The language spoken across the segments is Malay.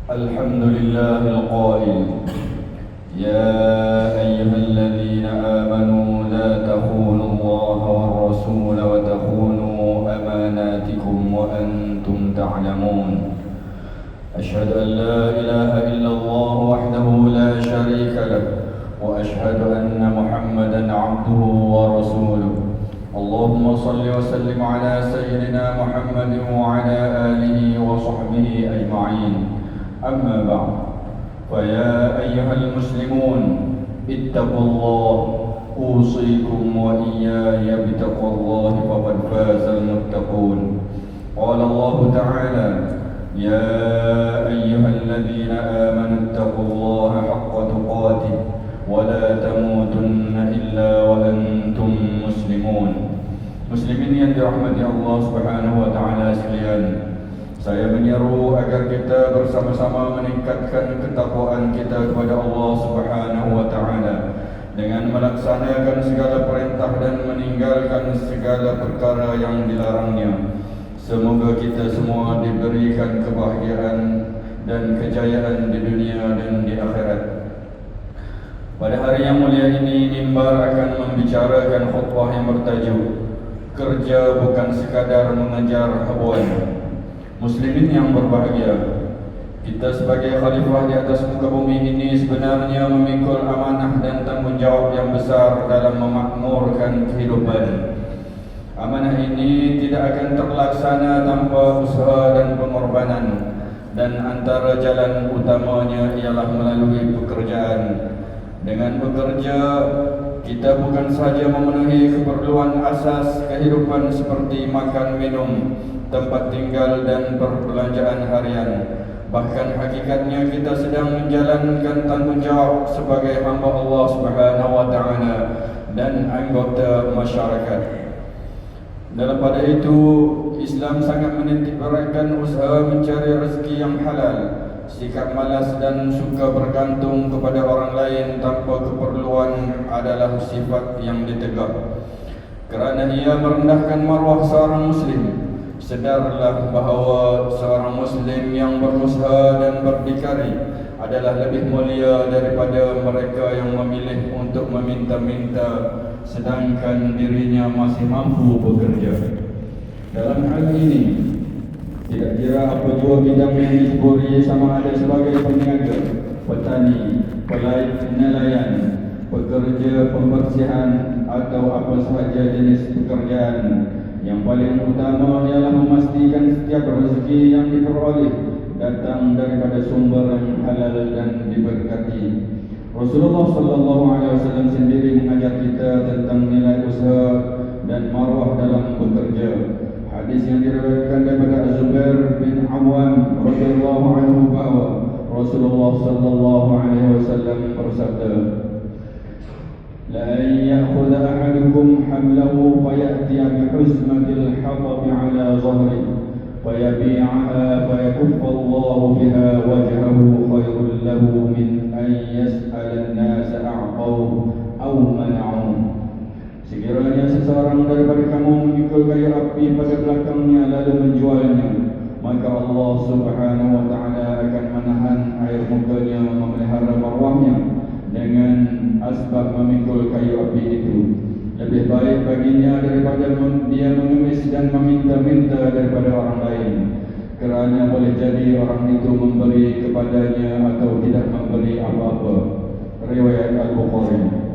الحمد لله القائل: يا أيها الذين آمنوا لا تخونوا الله والرسول وتخونوا أماناتكم وأنتم تعلمون. أشهد أن لا إله إلا الله وحده لا شريك له، وأشهد أن محمدا عبده ورسوله. اللهم صل وسلم على سيدنا محمد وعلى آله وصحبه أجمعين. أما بعد، فيا أيها المسلمون اتقوا الله، أوصيكم وإياي بتقوى الله فقد فاز المتقون. قال الله تعالى: يا أيها الذين آمنوا اتقوا الله حق تقاته ولا تموتن إلا وأنتم مسلمون. Muslimin yang dirahmati Allah Subhanahu wa taala sekalian, saya menyeru agar kita bersama-sama meningkatkan ketakwaan kita kepada Allah Subhanahu wa taala dengan melaksanakan segala perintah dan meninggalkan segala perkara yang dilarangnya. Semoga kita semua diberikan kebahagiaan dan kejayaan di dunia dan di akhirat. Pada hari yang mulia ini, mimbar akan membicarakan khutbah yang bertajuk "Kerja bukan sekadar mengejar habuan". Muslimin yang berbahagia, kita sebagai khalifah di atas muka bumi ini sebenarnya memikul amanah dan tanggungjawab yang besar dalam memakmurkan kehidupan. Amanah ini tidak akan terlaksana tanpa usaha dan pengorbanan, dan antara jalan utamanya ialah melalui pekerjaan. Dengan bekerja, kita bukan sahaja memenuhi keperluan asas kehidupan seperti makan, minum, tempat tinggal dan perbelanjaan harian. Bahkan hakikatnya kita sedang menjalankan tanggungjawab sebagai hamba Allah Subhanahu wa taala dan anggota masyarakat. Dalam pada itu, Islam sangat menitikberatkan usaha mencari rezeki yang halal. Sikap malas dan suka bergantung kepada orang lain tanpa keperluan adalah sifat yang ditegak. Kerana ia merendahkan maruah seorang Muslim, sedarlah bahawa seorang Muslim yang berusaha dan berdikari adalah lebih mulia daripada mereka yang memilih untuk meminta-minta sedangkan dirinya masih mampu bekerja. Dalam hal ini, tidak kira apa jua bidang yang diseburi, sama ada sebagai peniaga, petani, nelayan, pekerja pembersihan atau apa sahaja jenis pekerjaan, yang paling utama ialah memastikan setiap rezeki yang diperoleh datang daripada sumber yang halal dan diberkati. Rasulullah SAW sendiri mengajar kita tentang nilai usaha dan maruah dalam bekerja. Hadis yang diriwayatkan daripada Az-Zubair bin Awam radhiyallahu anhu bahwa Rasulullah sallallahu alaihi wasallam bersabda: "La ya'khudha ahadukum hamlahu fayatiya bi huzmatil hatab 'ala dhahri fayabi'aha fayakuffa Allahu biha wajhahu khairul lahu min an yas'ala an-nas a'tahu aw man'ahu." Sekiranya seseorang daripada kamu memikul kayu api pada belakangnya lalu menjualnya, maka Allah Subhanahu wa taala akan menahan air mukanya memelihara maruahnya dengan asbab memikul kayu api itu. Lebih baik baginya daripada dia mengemis dan meminta-minta daripada orang lain, kerana boleh jadi orang itu memberi kepadanya atau tidak memberi apa-apa. Riwayat Al-Bukhari.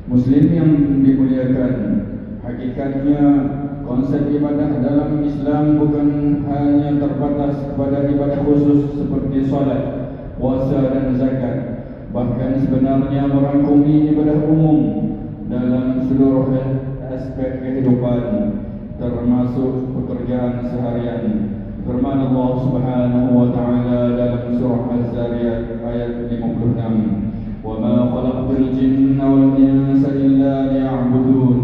Muslim yang dimuliakan, hakikatnya konsep ibadah dalam Islam bukan hanya terbatas kepada ibadah khusus seperti solat, puasa dan zakat. Bahkan sebenarnya merangkumi ibadah umum dalam seluruh aspek kehidupan, termasuk pekerjaan seharian. Firman Allah Subhanahu wa taala dalam surah Az-Zariyat ayat 56, وَمَا خَلَقْتُ الْجِنَّ وَالْإِنسَ إِلَّا لِيَعْبُدُونَ.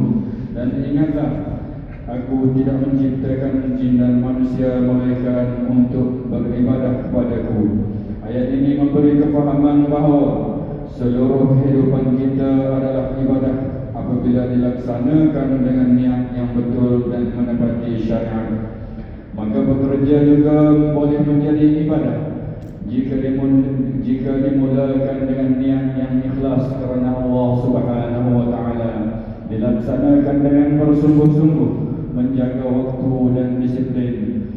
Dan ingatlah, aku tidak menciptakan jin dan manusia melainkan untuk beribadah kepadaku. Ayat ini memberi kefahaman bahawa seluruh kehidupan kita adalah ibadah apabila dilaksanakan dengan niat yang betul dan menepati syariat. Maka bekerja juga boleh menjadi ibadah jika dimulakan dengan niat yang ikhlas kerana Allah Subhanahu wa taala, dilaksanakan dengan bersungguh-sungguh, menjaga waktu dan disiplin,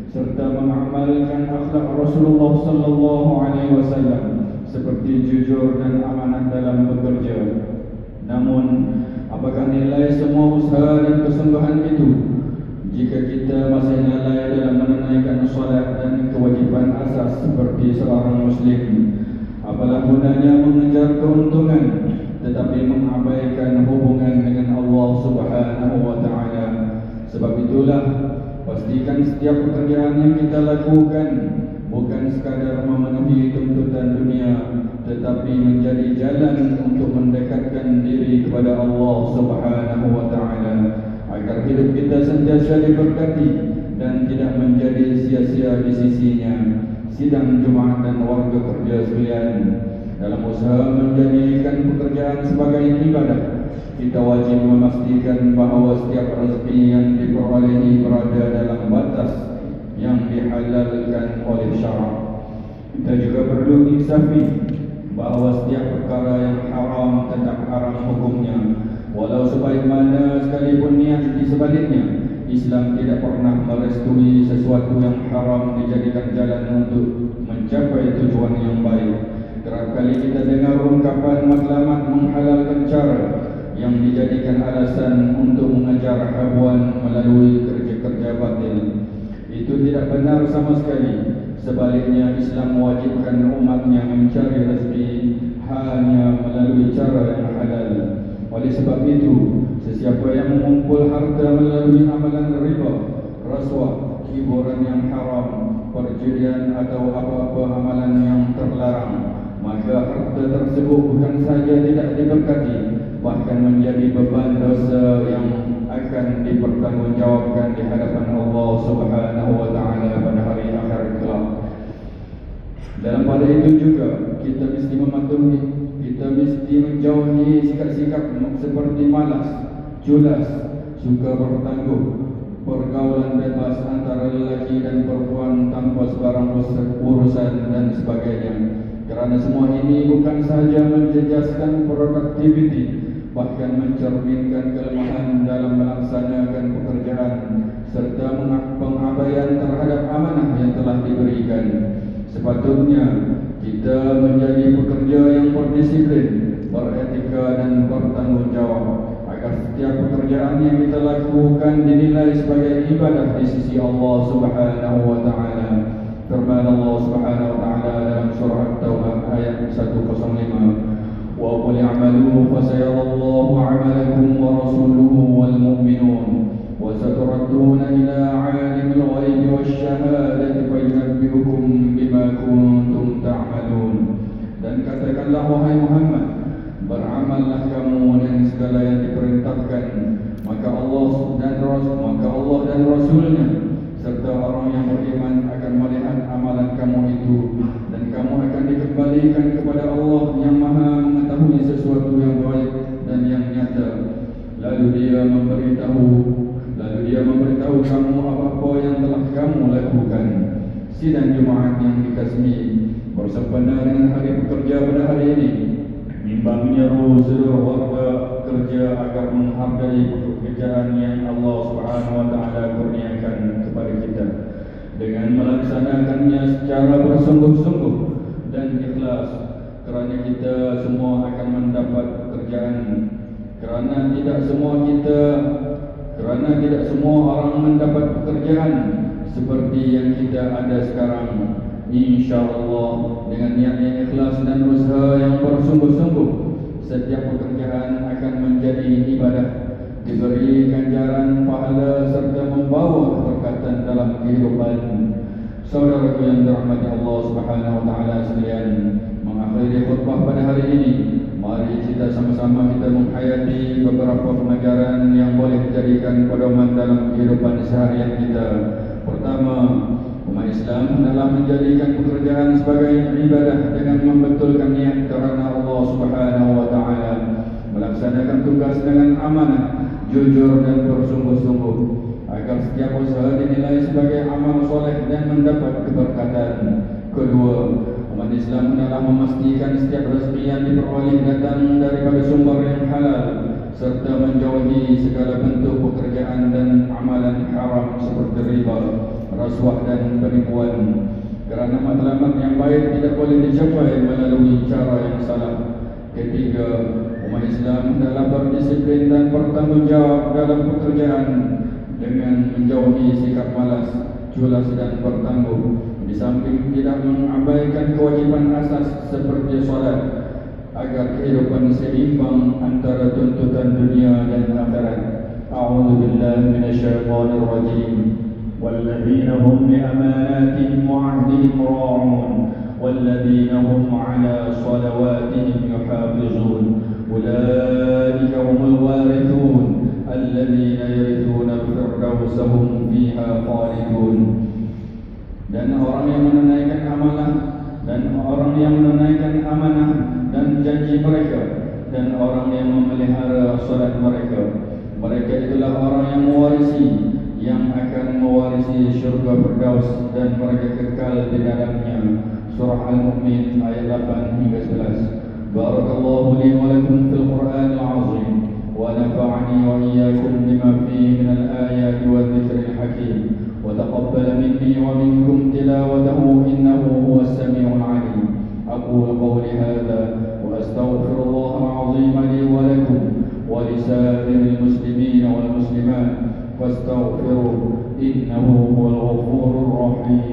serta mengamalkan akhlak Rasulullah sallallahu alaihi wasallam seperti jujur dan amanah dalam bekerja. Namun, apakah nilai semua usaha dan kesungguhan itu jika kita masih lalai dalam menunaikan solat dan kewajipan asas seperti seorang Muslim? Apalah gunanya mengejar keuntungan tetapi mengabaikan hubungan dengan Allah Subhanahu wa taala. Sebab itulah, pastikan setiap pekerjaan yang kita lakukan bukan sekadar memenuhi tuntutan dunia, tetapi menjadi jalan untuk mendekatkan diri kepada Allah Subhanahu wa taala, agar hidup kita sentiasa diberkati dan tidak menjadi sia-sia di sisinya. Sidang Jumaat dan warga kerja sekalian, dalam usaha menjadikan pekerjaan sebagai ibadah, kita wajib memastikan bahawa setiap rezeki yang diperolehi berada dalam batas yang dihalalkan oleh syarak. Kita juga perlu insafi bahawa setiap perkara yang haram tetap haram hukumnya, walau sebaik mana sekalipun niat di sebaliknya. Islam tidak pernah merestui sesuatu yang haram dijadikan jalan untuk mencapai tujuan yang baik. Kerap kali kita dengar ungkapan matlamat menghalalkan cara yang dijadikan alasan untuk mengejar habuan melalui kerja-kerja batil. Itu tidak benar sama sekali. Sebaliknya, Islam mewajibkan umatnya mencari rezeki hanya melalui cara yang halal. Oleh sebab itu, sesiapa yang mengumpul harta melalui amalan riba, rasuah, hiburan yang haram, perjudian atau apa-apa amalan yang terlarang, maka harta tersebut bukan saja tidak diberkati, bahkan menjadi beban dosa yang akan dipertanggungjawabkan di hadapan Allah Subhanahu wa taala pada hari akhir kelak. Dalam pada itu juga kita mesti menjauhi sikap-sikap seperti malas, culas, suka bertangguh, pergaulan bebas antara lelaki dan perempuan tanpa sebarang urusan dan sebagainya. Kerana semua ini bukan sahaja menjejaskan produktiviti, bahkan mencerminkan kelemahan dalam melaksanakan pekerjaan serta pengabaian terhadap amanah yang telah diberikan. Sepatutnya kita menjadi pekerja yang berdisiplin, beretika dan bertanggungjawab, agar setiap pekerjaan yang kita lakukan dinilai sebagai ibadah di sisi Allah Subhanahu wa taala. Firman Allah Subhanahu wa taala dalam surah At-Taubah ayat 105, wa qul i'malu fasayarallahu 'amalakum wa rasuluhu wal mu'minun wa saturadduna ila 'alimil ghaibi wasyahadati fayunabbi'ukum bima kuntum ta'malun. Dan katakanlah wahai Muhammad, beramallah kamu dengan segala yang diperintahkan, maka Allah dan Rasulnya serta orang yang beriman akan melihat amalan kamu itu, dan kamu akan dikembalikan kepada Allah yang maha mengetahui sesuatu yang baik dan yang nyata. Lalu dia memberitahu kamu apa-apa yang telah kamu lakukan. Sidang Jumaat yang dikasihi, bersempena dengan hari pekerja pada hari ini, mimbar menyeru seluruh warga kerja agar menghargai pekerjaan yang Allah Subhanahu wa taala kurniakan kepada kita dengan melaksanakannya secara bersungguh-sungguh dan ikhlas, kerana kita semua akan mendapat pekerjaan. Kerana tidak semua orang mendapat pekerjaan seperti yang kita ada sekarang. InsyaAllah, dengan niat yang ikhlas dan usaha yang bersungguh-sungguh, setiap pekerjaan akan menjadi ibadah, diberi ganjaran pahala serta membawa keberkatan dalam kehidupan. Saudaraku yang dirahmati Allah Subhanahu wa taala sekalian, mengakhiri khutbah pada hari ini, mari kita sama-sama menghayati beberapa pengajaran yang boleh dijadikan pedoman dalam kehidupan seharian kita. Pertama, umat Islam adalah menjadikan pekerjaan sebagai ibadah dengan membetulkan niat kerana Allah Subhanahu wa taala, melaksanakan tugas dengan amanah, jujur dan bersungguh-sungguh, agar setiap usaha dinilai sebagai amal soleh dan mendapat keberkatan. Kedua, Umat Islam adalah memastikan setiap rezeki yang diperoleh datang daripada sumber yang halal, serta menjauhi segala bentuk pekerjaan dan amalan haram seperti riba, rasuah dan penipuan. Kerana matlamat yang baik tidak boleh dicapai melalui cara yang salah. Ketiga, umat Islam adalah berdisiplin dan bertanggungjawab dalam pekerjaan dengan menjauhi sikap malas, culas dan bertangguh. Di samping tidak mengabaikan kewajipan asas seperti solat, agar kehidupan seimbang antara tuntutan dunia dan akhirat. A'udzu billahi minasyaitonir rajim. Walladzina hum li amanatihim wa 'ahdihim ra'un walladzina hum 'ala salawatihim yuhafizun. Ulaika humul warithun alladzina yarithuna al-firdausa hum fiha khalidun. Dan orang yang menunaikan amanah dan janji mereka, dan orang yang memelihara salat mereka, mereka itulah orang yang akan mewarisi syurga Firdaus, dan mereka kekal di dalamnya. Surah Al-Mu'min ayat 8 hingga 11. Barakallahu li wa lakum fil Qur'anil azim, wa nafa'ani wa iyyakum bima fihi minal ayati wa dhikril hakim. وتقبل مني ومنكم تلاوته إنه هو السميع العليم. أقول قولي هذا وأستغفر الله العظيم لي ولكم ولسائر المسلمين والمسلمات فاستغفروه إنه هو الغفور الرحيم.